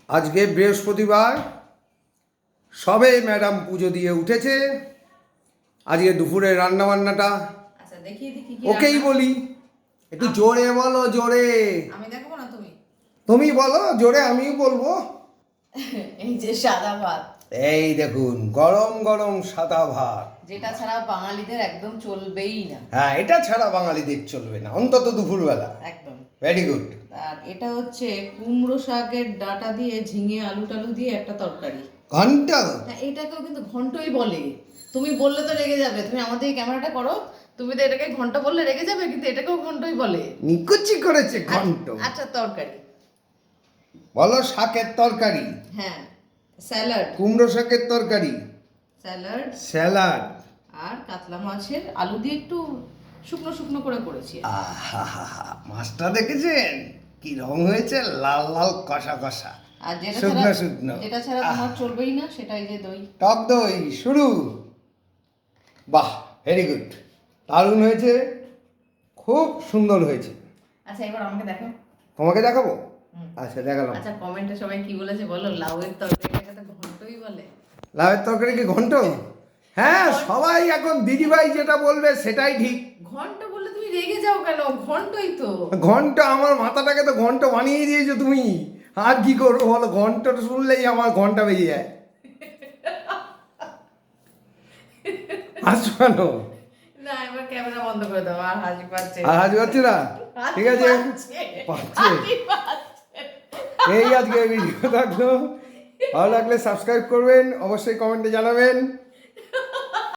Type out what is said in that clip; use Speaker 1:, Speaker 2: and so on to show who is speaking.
Speaker 1: আজকে বৃহস্পতিবার, সবে ম্যাডাম পুজো দিয়ে উঠেছে। আজকে দুপুরে রান্নাবান্নাটা
Speaker 2: আচ্ছা দেখিয়ে দেখি কি
Speaker 1: ওকেই
Speaker 2: রান্না।
Speaker 1: বলি, একটু জোরে বলো, জোরে।
Speaker 2: আমি দেখাবো না তুমি?
Speaker 1: তুমি বলো জোরে, আমিও বলবো।
Speaker 2: এই যে সাদা ভাত,
Speaker 1: এই দেখুন গরম গরম সাদা ভাত,
Speaker 2: যেটা ছাড়া বাঙালিদের একদম চলবেই না।
Speaker 1: হ্যাঁ এটা ছাড়া বাঙালিদের চলবে না, অন্তত দুপুরবেলা।
Speaker 2: একদম।
Speaker 1: Very good.
Speaker 2: আর এটা হচ্ছে কুমড়ো শাকের ডাঁটা দিয়ে ঝিঙে আলু টালু দিয়ে একটা তরকারি।
Speaker 1: ঘন্টা
Speaker 2: হ্যাঁ, এটাকেও কিন্তু ঘন্টই বলে। তুমি বললে তো রেগে যাবে, তুমি আমাদের এই ক্যামেরাটা করো, তুমি তো এটাকে ঘন্ট বললে রেগে যাবে, কিন্তু এটাকেও ঘন্টই বলে।
Speaker 1: নিকুচি করেছে ঘন্ট।
Speaker 2: আচ্ছা তরকারি
Speaker 1: বলো শাকের তরকারি,
Speaker 2: হ্যাঁ, স্যালাড,
Speaker 1: কুমড়ো শাকের তরকারি,
Speaker 2: স্যালাড
Speaker 1: স্যালাড,
Speaker 2: আর কাতলা মাছের আলু দিয়ে একটু শুকনো শুকনো করে করেছি।
Speaker 1: আহা, মাছটা দেখেছেন কি রং হয়েছে, লাল লাল কষা কষা,
Speaker 2: আর যেটা
Speaker 1: শুকনো
Speaker 2: ছাড়া
Speaker 1: শুকনো।
Speaker 2: যেটা ছাড়া তোমার চলবেই না সেটাই যে দই।
Speaker 1: টক দই শুরু। বাহ, ভেরি গুড, দারুণ হয়েছে, খুব সুন্দর হয়েছে।
Speaker 2: আচ্ছা এবার আমাকে দেখো।
Speaker 1: তোমাকে দেখাবো?
Speaker 2: হুম।
Speaker 1: আচ্ছা দেখালাম।
Speaker 2: আচ্ছা কমেন্টে সবাই কি বলেছে বলো, লাউয়ের তরকারিটাকে তো ঘন্টই বলে।
Speaker 1: লাউয়ের তরকারি কি ঘন্ট? হ্যাঁ, সবাই এখন দিদিভাই যেটা বলবে সেটাই ঠিক।
Speaker 2: ঘন্ট বললে তুমি রেগে যাও কেন? ঘন্টই তো।
Speaker 1: ঘন্ট, আমার মাথাটাকে তো ঘন্ট বানিয়ে দিয়েছো তুমি। আর কি করবো বলো, ঘন্ট শুনলেই আমার ঘন্টা বেজে যায়। হাসছো কেন?
Speaker 2: না এবার ক্যামেরা বন্ধ করে দাও, আর হাসি পাচ্ছে।
Speaker 1: আর হাসি পাচ্ছে না? ঠিক আছে, পাচ্ছে।
Speaker 2: হাসি পাচ্ছে।
Speaker 1: এই আজকে ভিডিও থাকলো, ভালো লাগলে সাবস্ক্রাইব করবেন, অবশ্যই কমেন্টে জানাবেন।